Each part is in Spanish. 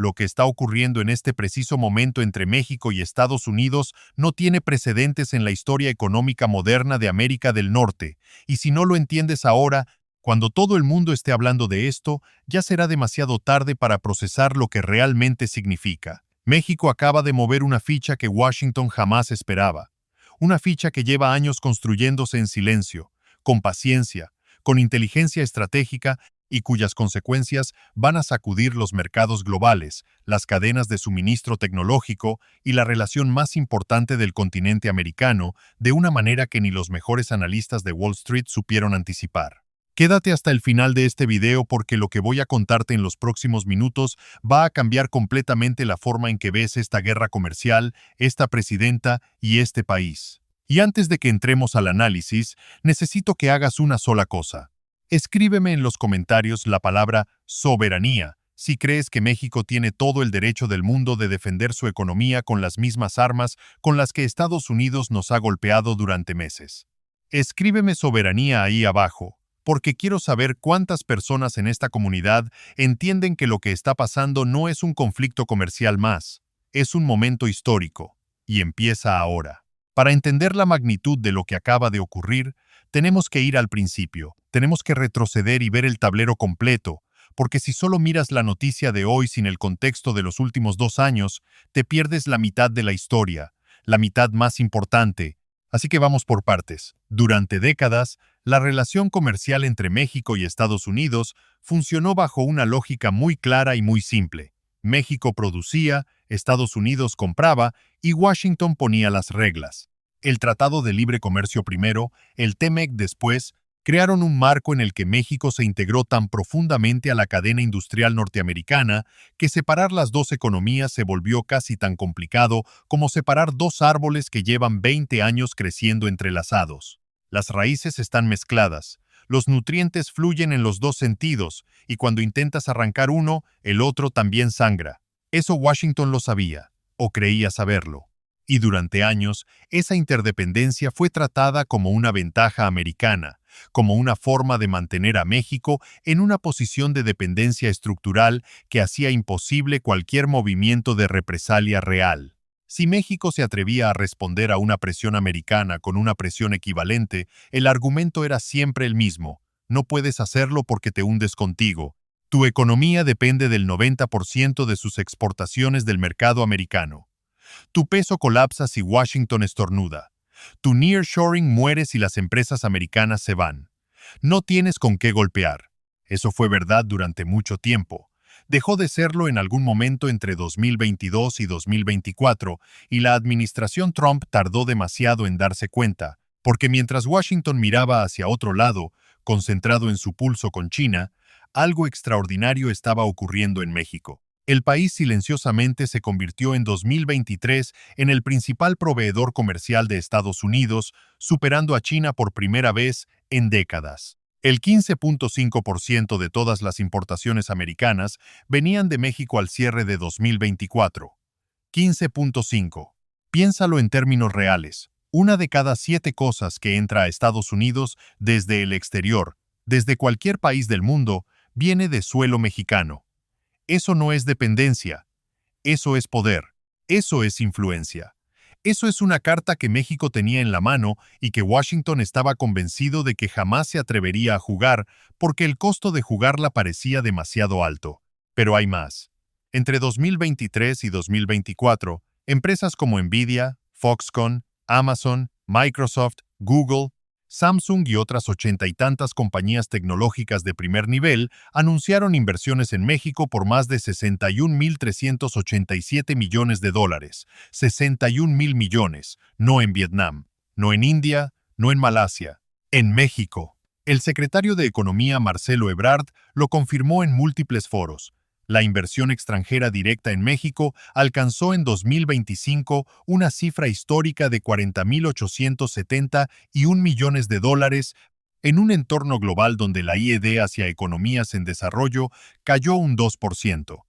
Lo que está ocurriendo en este preciso momento entre México y Estados Unidos no tiene precedentes en la historia económica moderna de América del Norte, y si no lo entiendes ahora, cuando todo el mundo esté hablando de esto, ya será demasiado tarde para procesar lo que realmente significa. México acaba de mover una ficha que Washington jamás esperaba. Una ficha que lleva años construyéndose en silencio, con paciencia, con inteligencia estratégica y cuyas consecuencias van a sacudir los mercados globales, las cadenas de suministro tecnológico y la relación más importante del continente americano de una manera que ni los mejores analistas de Wall Street supieron anticipar. Quédate hasta el final de este video porque lo que voy a contarte en los próximos minutos va a cambiar completamente la forma en que ves esta guerra comercial, esta presidenta y este país. Y antes de que entremos al análisis, necesito que hagas una sola cosa. Escríbeme en los comentarios la palabra soberanía si crees que México tiene todo el derecho del mundo de defender su economía con las mismas armas con las que Estados Unidos nos ha golpeado durante meses. Escríbeme soberanía ahí abajo, porque quiero saber cuántas personas en esta comunidad entienden que lo que está pasando no es un conflicto comercial más, es un momento histórico, y empieza ahora. Para entender la magnitud de lo que acaba de ocurrir, tenemos que ir al principio, tenemos que retroceder y ver el tablero completo, porque si solo miras la noticia de hoy sin el contexto de los últimos 2 años, te pierdes la mitad de la historia, la mitad más importante. Así que vamos por partes. Durante décadas, la relación comercial entre México y Estados Unidos funcionó bajo una lógica muy clara y muy simple. México producía, Estados Unidos compraba y Washington ponía las reglas. El Tratado de Libre Comercio primero, el TEMEC después, crearon un marco en el que México se integró tan profundamente a la cadena industrial norteamericana que separar las dos economías se volvió casi tan complicado como separar dos árboles que llevan 20 años creciendo entrelazados. Las raíces están mezcladas, los nutrientes fluyen en los dos sentidos y cuando intentas arrancar uno, el otro también sangra. Eso Washington lo sabía, o creía saberlo. Y durante años, esa interdependencia fue tratada como una ventaja americana, como una forma de mantener a México en una posición de dependencia estructural que hacía imposible cualquier movimiento de represalia real. Si México se atrevía a responder a una presión americana con una presión equivalente, el argumento era siempre el mismo: no puedes hacerlo porque te hundes contigo. Tu economía depende del 90% de sus exportaciones del mercado americano. Tu peso colapsa si Washington estornuda. Tu nearshoring muere si las empresas americanas se van. No tienes con qué golpear. Eso fue verdad durante mucho tiempo. Dejó de serlo en algún momento entre 2022 y 2024, y la administración Trump tardó demasiado en darse cuenta, porque mientras Washington miraba hacia otro lado, concentrado en su pulso con China, algo extraordinario estaba ocurriendo en México. El país silenciosamente se convirtió en 2023 en el principal proveedor comercial de Estados Unidos, superando a China por primera vez en décadas. El 15.5% de todas las importaciones americanas venían de México al cierre de 2024. 15.5. Piénsalo en términos reales. Una de cada 7 cosas que entra a Estados Unidos desde el exterior, desde cualquier país del mundo, viene de suelo mexicano. Eso no es dependencia, eso es poder, eso es influencia. Eso es una carta que México tenía en la mano y que Washington estaba convencido de que jamás se atrevería a jugar porque el costo de jugarla parecía demasiado alto. Pero hay más. Entre 2023 y 2024, empresas como Nvidia, Foxconn, Amazon, Microsoft, Google, Samsung y otras 80 y tantas compañías tecnológicas de primer nivel anunciaron inversiones en México por más de 61.387 millones de dólares. 61.000 millones, no en Vietnam, no en India, no en Malasia, en México. El secretario de Economía Marcelo Ebrard lo confirmó en múltiples foros. La inversión extranjera directa en México alcanzó en 2025 una cifra histórica de 40.871 millones de dólares en un entorno global donde la I+D hacia economías en desarrollo cayó un 2%.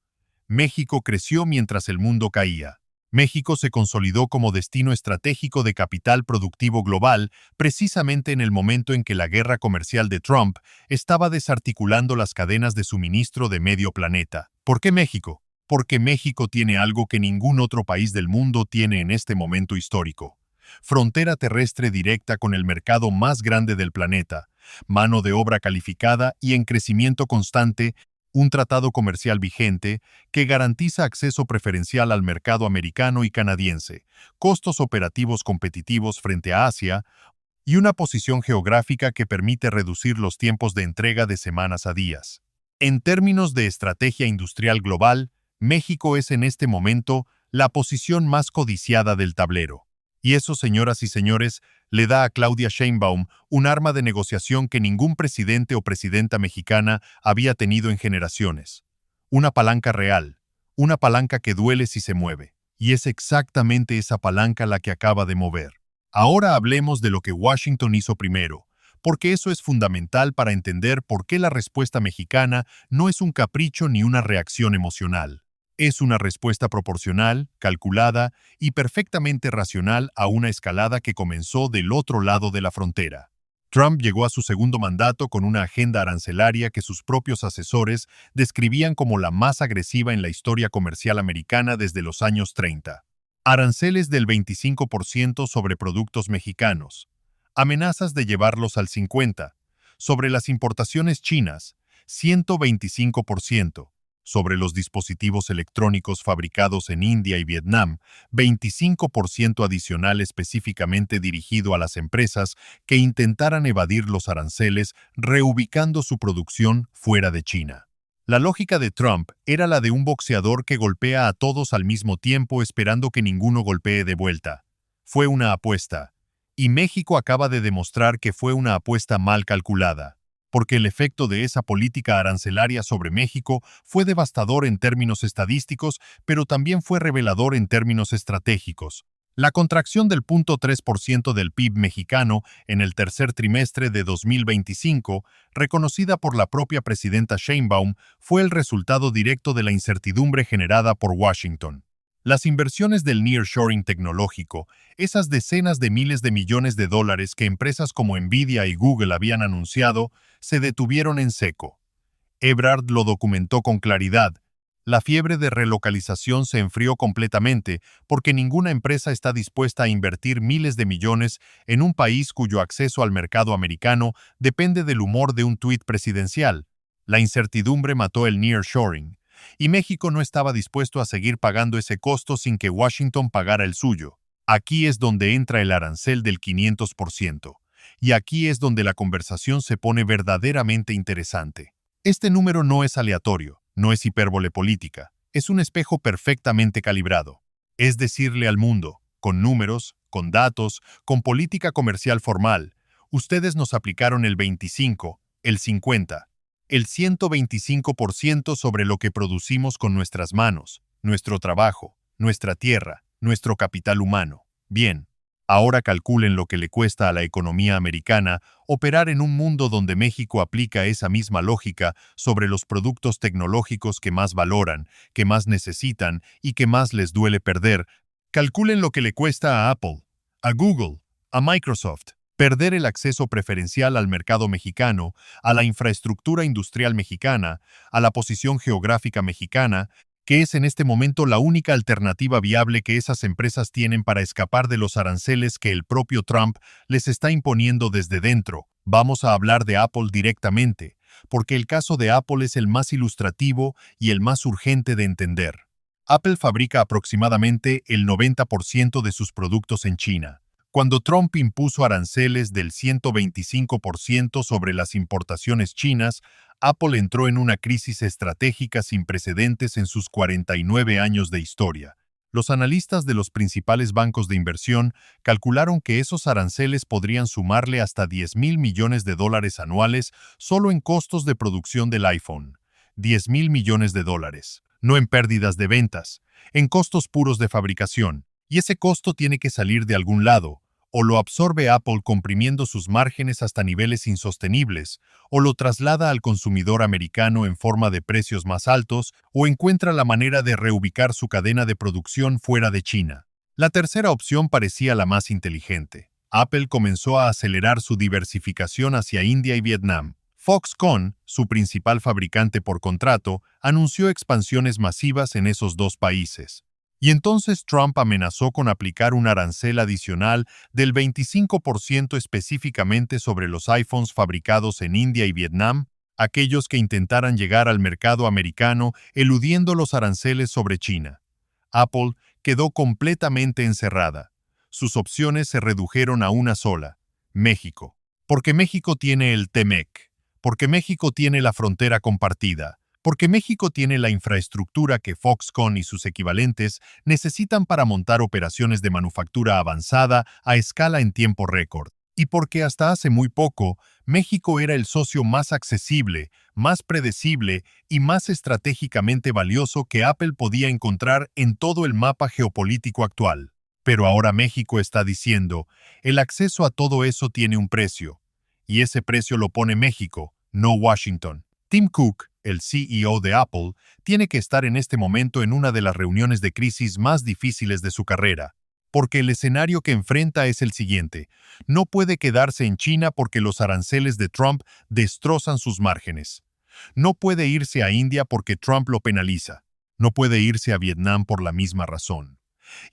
México creció mientras el mundo caía. México se consolidó como destino estratégico de capital productivo global precisamente en el momento en que la guerra comercial de Trump estaba desarticulando las cadenas de suministro de medio planeta. ¿Por qué México? Porque México tiene algo que ningún otro país del mundo tiene en este momento histórico. Frontera terrestre directa con el mercado más grande del planeta, mano de obra calificada y en crecimiento constante, un tratado comercial vigente que garantiza acceso preferencial al mercado americano y canadiense, costos operativos competitivos frente a Asia y una posición geográfica que permite reducir los tiempos de entrega de semanas a días. En términos de estrategia industrial global, México es en este momento la posición más codiciada del tablero. Y eso, señoras y señores, le da a Claudia Sheinbaum un arma de negociación que ningún presidente o presidenta mexicana había tenido en generaciones. Una palanca real, una palanca que duele si se mueve. Y es exactamente esa palanca la que acaba de mover. Ahora hablemos de lo que Washington hizo primero, porque eso es fundamental para entender por qué la respuesta mexicana no es un capricho ni una reacción emocional. Es una respuesta proporcional, calculada y perfectamente racional a una escalada que comenzó del otro lado de la frontera. Trump llegó a su segundo mandato con una agenda arancelaria que sus propios asesores describían como la más agresiva en la historia comercial americana desde los años 30. Aranceles del 25% sobre productos mexicanos. Amenazas de llevarlos al 50%. Sobre las importaciones chinas, 125%. Sobre los dispositivos electrónicos fabricados en India y Vietnam, 25% adicional específicamente dirigido a las empresas que intentaran evadir los aranceles reubicando su producción fuera de China. La lógica de Trump era la de un boxeador que golpea a todos al mismo tiempo esperando que ninguno golpee de vuelta. Fue una apuesta. Y México acaba de demostrar que fue una apuesta mal calculada, porque el efecto de esa política arancelaria sobre México fue devastador en términos estadísticos, pero también fue revelador en términos estratégicos. La contracción del 0.3% del PIB mexicano en el tercer trimestre de 2025, reconocida por la propia presidenta Sheinbaum, fue el resultado directo de la incertidumbre generada por Washington. Las inversiones del nearshoring tecnológico, esas decenas de miles de millones de dólares que empresas como Nvidia y Google habían anunciado, se detuvieron en seco. Ebrard lo documentó con claridad. La fiebre de relocalización se enfrió completamente porque ninguna empresa está dispuesta a invertir miles de millones en un país cuyo acceso al mercado americano depende del humor de un tuit presidencial. La incertidumbre mató el nearshoring. Y México no estaba dispuesto a seguir pagando ese costo sin que Washington pagara el suyo. Aquí es donde entra el arancel del 500%. Y aquí es donde la conversación se pone verdaderamente interesante. Este número no es aleatorio, no es hipérbole política, es un espejo perfectamente calibrado. Es decirle al mundo, con números, con datos, con política comercial formal, ustedes nos aplicaron el 25, el 50, el 125% sobre lo que producimos con nuestras manos, nuestro trabajo, nuestra tierra, nuestro capital humano. Bien, ahora calculen lo que le cuesta a la economía americana operar en un mundo donde México aplica esa misma lógica sobre los productos tecnológicos que más valoran, que más necesitan y que más les duele perder. Calculen lo que le cuesta a Apple, a Google, a Microsoft, perder el acceso preferencial al mercado mexicano, a la infraestructura industrial mexicana, a la posición geográfica mexicana, que es en este momento la única alternativa viable que esas empresas tienen para escapar de los aranceles que el propio Trump les está imponiendo desde dentro. Vamos a hablar de Apple directamente, porque el caso de Apple es el más ilustrativo y el más urgente de entender. Apple fabrica aproximadamente el 90% de sus productos en China. Cuando Trump impuso aranceles del 125% sobre las importaciones chinas, Apple entró en una crisis estratégica sin precedentes en sus 49 años de historia. Los analistas de los principales bancos de inversión calcularon que esos aranceles podrían sumarle hasta $10,000 millones anuales solo en costos de producción del iPhone. $10,000 millones, no en pérdidas de ventas, en costos puros de fabricación. Y ese costo tiene que salir de algún lado, o lo absorbe Apple comprimiendo sus márgenes hasta niveles insostenibles, o lo traslada al consumidor americano en forma de precios más altos, o encuentra la manera de reubicar su cadena de producción fuera de China. La tercera opción parecía la más inteligente. Apple comenzó a acelerar su diversificación hacia India y Vietnam. Foxconn, su principal fabricante por contrato, anunció expansiones masivas en esos dos países. Y entonces Trump amenazó con aplicar un arancel adicional del 25% específicamente sobre los iPhones fabricados en India y Vietnam, aquellos que intentaran llegar al mercado americano eludiendo los aranceles sobre China. Apple quedó completamente encerrada. Sus opciones se redujeron a una sola: México. Porque México tiene el TEMEC. Porque México tiene la frontera compartida, porque México tiene la infraestructura que Foxconn y sus equivalentes necesitan para montar operaciones de manufactura avanzada a escala en tiempo récord, y porque hasta hace muy poco, México era el socio más accesible, más predecible y más estratégicamente valioso que Apple podía encontrar en todo el mapa geopolítico actual. Pero ahora México está diciendo, el acceso a todo eso tiene un precio. Y ese precio lo pone México, no Washington. Tim Cook, el CEO de Apple, tiene que estar en este momento en una de las reuniones de crisis más difíciles de su carrera, porque el escenario que enfrenta es el siguiente: no puede quedarse en China porque los aranceles de Trump destrozan sus márgenes. No puede irse a India porque Trump lo penaliza. No puede irse a Vietnam por la misma razón.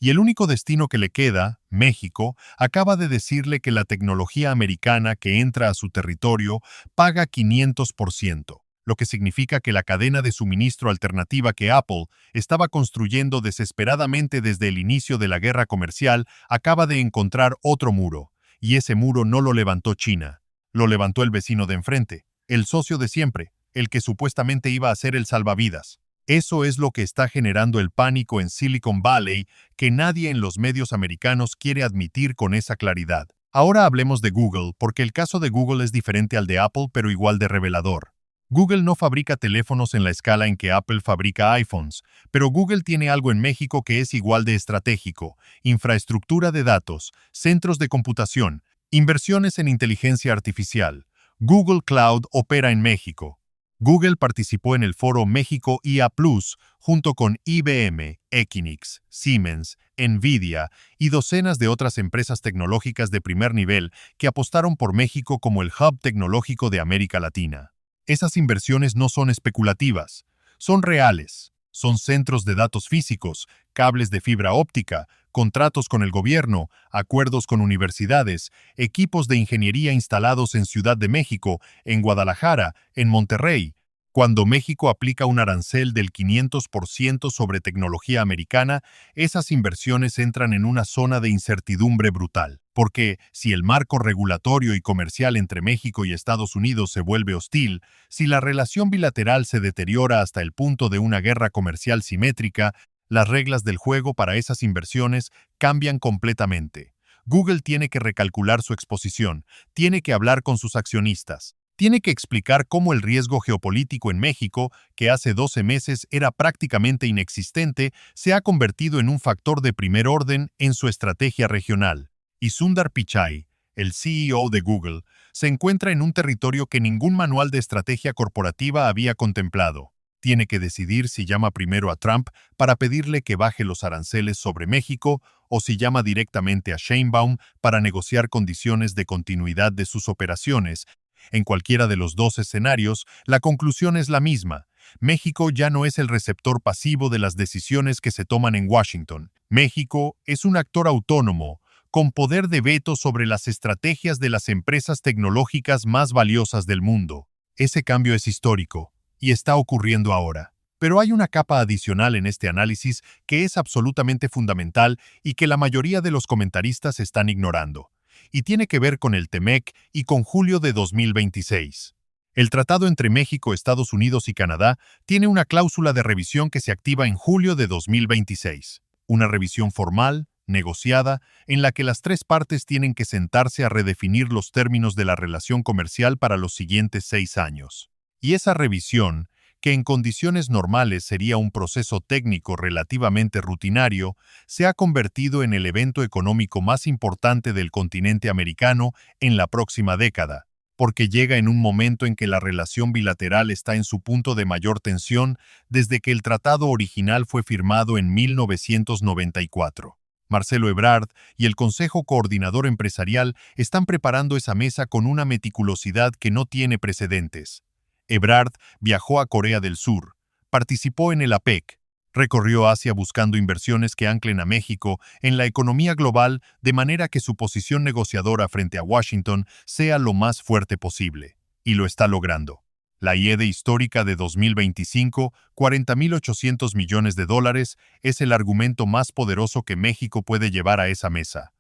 Y el único destino que le queda, México, acaba de decirle que la tecnología americana que entra a su territorio paga 500%, lo que significa que la cadena de suministro alternativa que Apple estaba construyendo desesperadamente desde el inicio de la guerra comercial acaba de encontrar otro muro, y ese muro no lo levantó China, lo levantó el vecino de enfrente, el socio de siempre, el que supuestamente iba a ser el salvavidas. Eso es lo que está generando el pánico en Silicon Valley, que nadie en los medios americanos quiere admitir con esa claridad. Ahora hablemos de Google, porque el caso de Google es diferente al de Apple, pero igual de revelador. Google no fabrica teléfonos en la escala en que Apple fabrica iPhones, pero Google tiene algo en México que es igual de estratégico: infraestructura de datos, centros de computación, inversiones en inteligencia artificial. Google Cloud opera en México. Google participó en el foro México IA Plus junto con IBM, Equinix, Siemens, Nvidia y docenas de otras empresas tecnológicas de primer nivel que apostaron por México como el hub tecnológico de América Latina. Esas inversiones no son especulativas, son reales. Son centros de datos físicos, cables de fibra óptica, contratos con el gobierno, acuerdos con universidades, equipos de ingeniería instalados en Ciudad de México, en Guadalajara, en Monterrey. Cuando México aplica un arancel del 500% sobre tecnología americana, esas inversiones entran en una zona de incertidumbre brutal. Porque si el marco regulatorio y comercial entre México y Estados Unidos se vuelve hostil, si la relación bilateral se deteriora hasta el punto de una guerra comercial simétrica, las reglas del juego para esas inversiones cambian completamente. Google tiene que recalcular su exposición, tiene que hablar con sus accionistas, tiene que explicar cómo el riesgo geopolítico en México, que hace 12 meses era prácticamente inexistente, se ha convertido en un factor de primer orden en su estrategia regional. Y Sundar Pichai, el CEO de Google, se encuentra en un territorio que ningún manual de estrategia corporativa había contemplado. Tiene que decidir si llama primero a Trump para pedirle que baje los aranceles sobre México o si llama directamente a Sheinbaum para negociar condiciones de continuidad de sus operaciones. En cualquiera de los dos escenarios, la conclusión es la misma. México ya no es el receptor pasivo de las decisiones que se toman en Washington. México es un actor autónomo, con poder de veto sobre las estrategias de las empresas tecnológicas más valiosas del mundo. Ese cambio es histórico y está ocurriendo ahora. Pero hay una capa adicional en este análisis que es absolutamente fundamental y que la mayoría de los comentaristas están ignorando. Y tiene que ver con el TEMEC y con julio de 2026. El tratado entre México, Estados Unidos y Canadá tiene una cláusula de revisión que se activa en julio de 2026. Una revisión formal, negociada, en la que las tres partes tienen que sentarse a redefinir los términos de la relación comercial para los siguientes 6 años. Y esa revisión, que en condiciones normales sería un proceso técnico relativamente rutinario, se ha convertido en el evento económico más importante del continente americano en la próxima década, porque llega en un momento en que la relación bilateral está en su punto de mayor tensión desde que el tratado original fue firmado en 1994. Marcelo Ebrard y el Consejo Coordinador Empresarial están preparando esa mesa con una meticulosidad que no tiene precedentes. Ebrard viajó a Corea del Sur, participó en el APEC, recorrió Asia buscando inversiones que anclen a México en la economía global de manera que su posición negociadora frente a Washington sea lo más fuerte posible. Y lo está logrando. La IED histórica de 2025, $40.800 millones, es el argumento más poderoso que México puede llevar a esa mesa.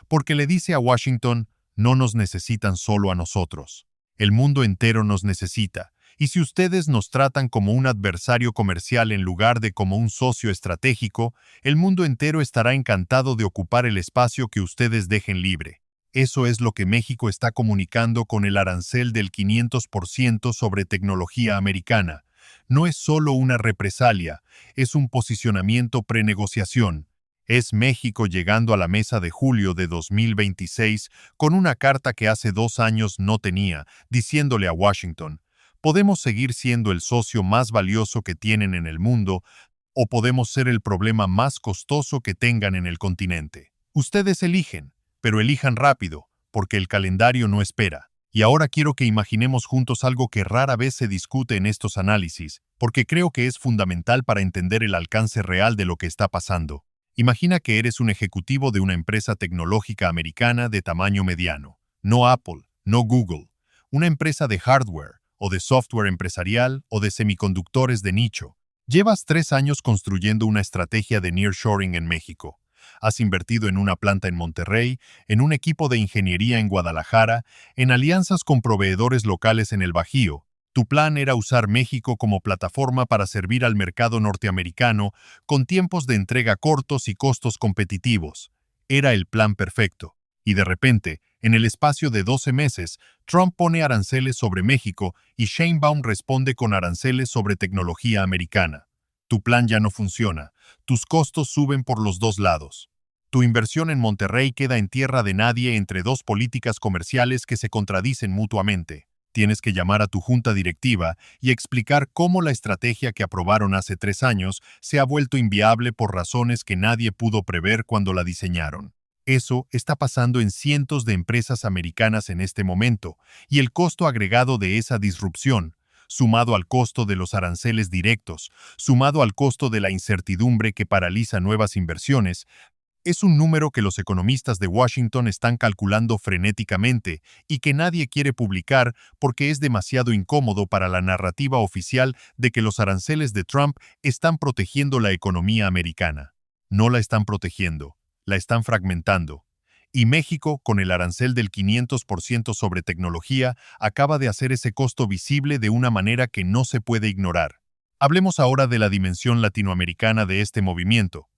Porque le dice a Washington, no nos necesitan solo a nosotros. El mundo entero nos necesita. Y si ustedes nos tratan como un adversario comercial en lugar de como un socio estratégico, el mundo entero estará encantado de ocupar el espacio que ustedes dejen libre. Eso es lo que México está comunicando con el arancel del 500% sobre tecnología americana. No es solo una represalia, es un posicionamiento prenegociación. Es México llegando a la mesa de julio de 2026 con una carta que hace 2 años no tenía, diciéndole a Washington, podemos seguir siendo el socio más valioso que tienen en el mundo o podemos ser el problema más costoso que tengan en el continente. Ustedes eligen. Pero elijan rápido, porque el calendario no espera. Y ahora quiero que imaginemos juntos algo que rara vez se discute en estos análisis, porque creo que es fundamental para entender el alcance real de lo que está pasando. Imagina que eres un ejecutivo de una empresa tecnológica americana de tamaño mediano. No Apple, no Google. Una empresa de hardware, o de software empresarial, o de semiconductores de nicho. Llevas 3 años construyendo una estrategia de nearshoring en México. Has invertido en una planta en Monterrey, en un equipo de ingeniería en Guadalajara, en alianzas con proveedores locales en el Bajío. Tu plan era usar México como plataforma para servir al mercado norteamericano con tiempos de entrega cortos y costos competitivos. Era el plan perfecto. Y de repente, en el espacio de 12 meses, Trump pone aranceles sobre México y Sheinbaum responde con aranceles sobre tecnología americana. Tu plan ya no funciona. Tus costos suben por los dos lados. Tu inversión en Monterrey queda en tierra de nadie entre dos políticas comerciales que se contradicen mutuamente. Tienes que llamar a tu junta directiva y explicar cómo la estrategia que aprobaron hace 3 años se ha vuelto inviable por razones que nadie pudo prever cuando la diseñaron. Eso está pasando en cientos de empresas americanas en este momento, y el costo agregado de esa disrupción, sumado al costo de los aranceles directos, sumado al costo de la incertidumbre que paraliza nuevas inversiones, es un número que los economistas de Washington están calculando frenéticamente y que nadie quiere publicar porque es demasiado incómodo para la narrativa oficial de que los aranceles de Trump están protegiendo la economía americana. No la están protegiendo, la están fragmentando. Y México, con el arancel del 500% sobre tecnología, acaba de hacer ese costo visible de una manera que no se puede ignorar. Hablemos ahora de la dimensión latinoamericana de este movimiento,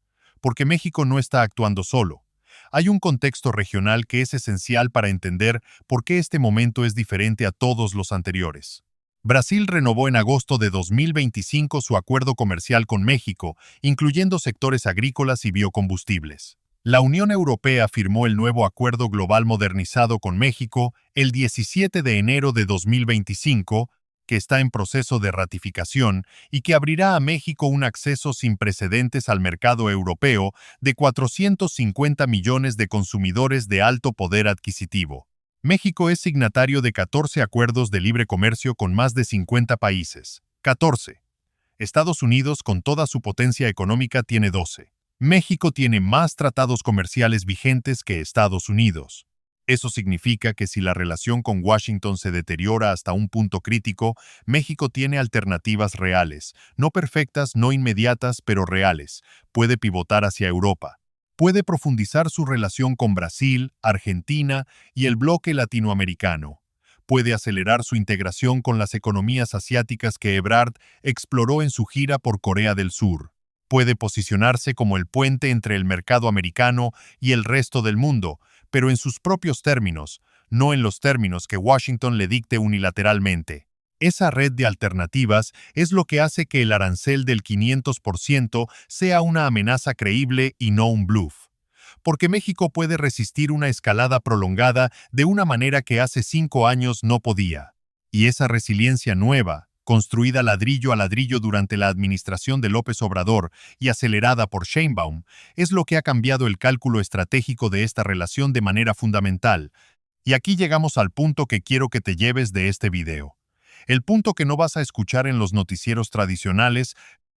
porque México no está actuando solo. Hay un contexto regional que es esencial para entender por qué este momento es diferente a todos los anteriores. Brasil renovó en agosto de 2025 su acuerdo comercial con México, incluyendo sectores agrícolas y biocombustibles. La Unión Europea firmó el nuevo Acuerdo Global Modernizado con México el 17 de enero de 2025, que está en proceso de ratificación y que abrirá a México un acceso sin precedentes al mercado europeo de 450 millones de consumidores de alto poder adquisitivo. México es signatario de 14 acuerdos de libre comercio con más de 50 países. 14. Estados Unidos, con toda su potencia económica, tiene 12. México tiene más tratados comerciales vigentes que Estados Unidos. Eso significa que si la relación con Washington se deteriora hasta un punto crítico, México tiene alternativas reales, no perfectas, no inmediatas, pero reales. Puede pivotar hacia Europa. Puede profundizar su relación con Brasil, Argentina y el bloque latinoamericano. Puede acelerar su integración con las economías asiáticas que Ebrard exploró en su gira por Corea del Sur. Puede posicionarse como el puente entre el mercado americano y el resto del mundo, pero en sus propios términos, no en los términos que Washington le dicte unilateralmente. Esa red de alternativas es lo que hace que el arancel del 500% sea una amenaza creíble y no un bluff. Porque México puede resistir una escalada prolongada de una manera que hace 5 años no podía. Y esa resiliencia nueva, construida ladrillo a ladrillo durante la administración de López Obrador y acelerada por Sheinbaum, es lo que ha cambiado el cálculo estratégico de esta relación de manera fundamental. Y aquí llegamos al punto que quiero que te lleves de este video. El punto que no vas a escuchar en los noticieros tradicionales,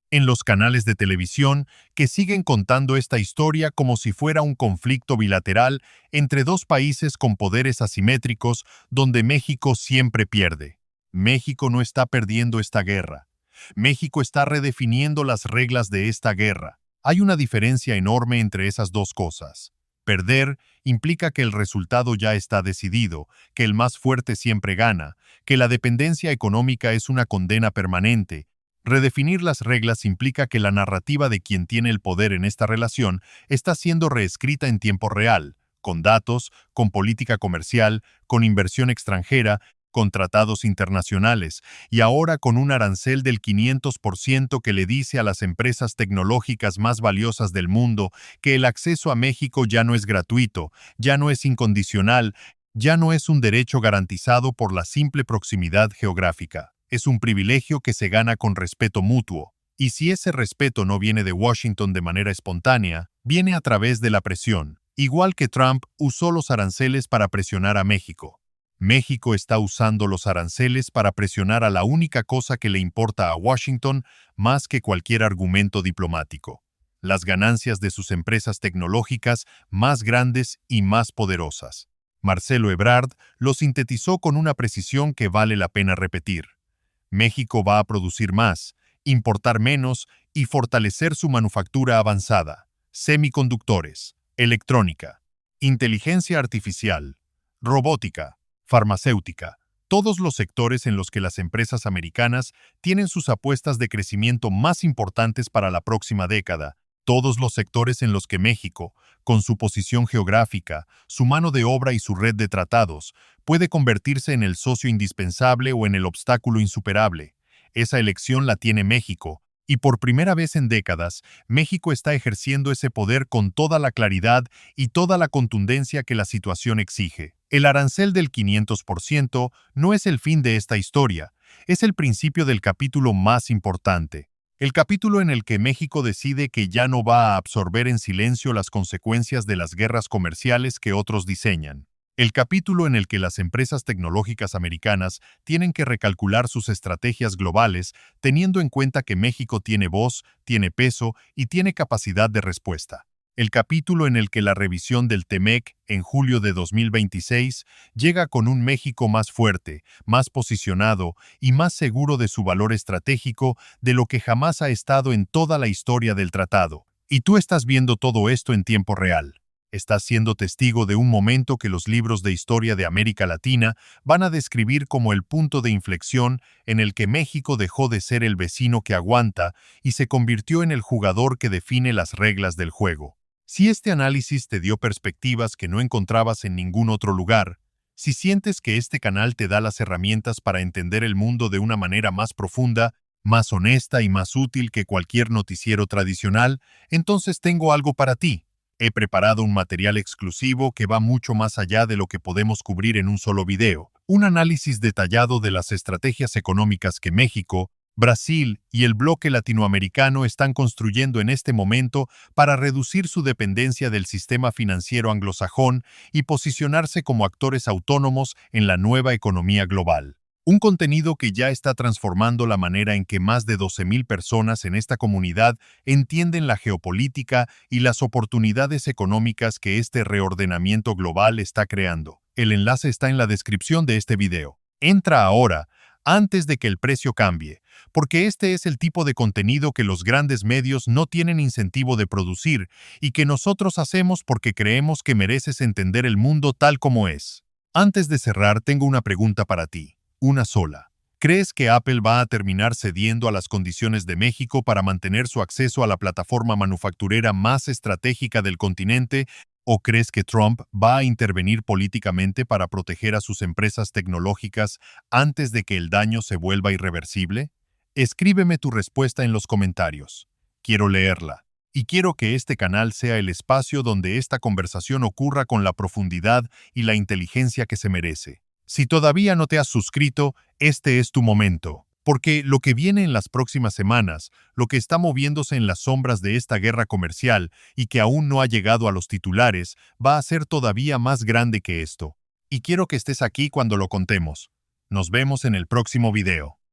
en los canales de televisión, que siguen contando esta historia como si fuera un conflicto bilateral entre dos países con poderes asimétricos donde México siempre pierde. México no está perdiendo esta guerra. México está redefiniendo las reglas de esta guerra. Hay una diferencia enorme entre esas dos cosas. Perder implica que el resultado ya está decidido, que el más fuerte siempre gana, que la dependencia económica es una condena permanente. Redefinir las reglas implica que la narrativa de quien tiene el poder en esta relación está siendo reescrita en tiempo real, con datos, con política comercial, con inversión extranjera, con tratados internacionales, y ahora con un arancel del 500% que le dice a las empresas tecnológicas más valiosas del mundo que el acceso a México ya no es gratuito, ya no es incondicional, ya no es un derecho garantizado por la simple proximidad geográfica. Es un privilegio que se gana con respeto mutuo. Y si ese respeto no viene de Washington de manera espontánea, viene a través de la presión. Igual que Trump usó los aranceles para presionar a México. México está usando los aranceles para presionar a la única cosa que le importa a Washington más que cualquier argumento diplomático: las ganancias de sus empresas tecnológicas más grandes y más poderosas. Marcelo Ebrard lo sintetizó con una precisión que vale la pena repetir. México va a producir más, importar menos y fortalecer su manufactura avanzada, semiconductores, electrónica, inteligencia artificial, robótica, farmacéutica, todos los sectores en los que las empresas americanas tienen sus apuestas de crecimiento más importantes para la próxima década, todos los sectores en los que México, con su posición geográfica, su mano de obra y su red de tratados, puede convertirse en el socio indispensable o en el obstáculo insuperable. Esa elección la tiene México, y por primera vez en décadas, México está ejerciendo ese poder con toda la claridad y toda la contundencia que la situación exige. El arancel del 500% no es el fin de esta historia, es el principio del capítulo más importante. El capítulo en el que México decide que ya no va a absorber en silencio las consecuencias de las guerras comerciales que otros diseñan. El capítulo en el que las empresas tecnológicas americanas tienen que recalcular sus estrategias globales teniendo en cuenta que México tiene voz, tiene peso y tiene capacidad de respuesta. El capítulo en el que la revisión del TEMEC en julio de 2026 llega con un México más fuerte, más posicionado y más seguro de su valor estratégico de lo que jamás ha estado en toda la historia del tratado. Y tú estás viendo todo esto en tiempo real. Estás siendo testigo de un momento que los libros de historia de América Latina van a describir como el punto de inflexión en el que México dejó de ser el vecino que aguanta y se convirtió en el jugador que define las reglas del juego. Si este análisis te dio perspectivas que no encontrabas en ningún otro lugar, si sientes que este canal te da las herramientas para entender el mundo de una manera más profunda, más honesta y más útil que cualquier noticiero tradicional, entonces tengo algo para ti. He preparado un material exclusivo que va mucho más allá de lo que podemos cubrir en un solo video. Un análisis detallado de las estrategias económicas que México, Brasil y el bloque latinoamericano están construyendo en este momento para reducir su dependencia del sistema financiero anglosajón y posicionarse como actores autónomos en la nueva economía global. Un contenido que ya está transformando la manera en que más de 12,000 personas en esta comunidad entienden la geopolítica y las oportunidades económicas que este reordenamiento global está creando. El enlace está en la descripción de este video. Entra ahora, antes de que el precio cambie, porque este es el tipo de contenido que los grandes medios no tienen incentivo de producir y que nosotros hacemos porque creemos que mereces entender el mundo tal como es. Antes de cerrar, tengo una pregunta para ti. Una sola. ¿Crees que Apple va a terminar cediendo a las condiciones de México para mantener su acceso a la plataforma manufacturera más estratégica del continente? ¿O crees que Trump va a intervenir políticamente para proteger a sus empresas tecnológicas antes de que el daño se vuelva irreversible? Escríbeme tu respuesta en los comentarios. Quiero leerla. Y quiero que este canal sea el espacio donde esta conversación ocurra con la profundidad y la inteligencia que se merece. Si todavía no te has suscrito, este es tu momento. Porque lo que viene en las próximas semanas, lo que está moviéndose en las sombras de esta guerra comercial y que aún no ha llegado a los titulares, va a ser todavía más grande que esto. Y quiero que estés aquí cuando lo contemos. Nos vemos en el próximo video.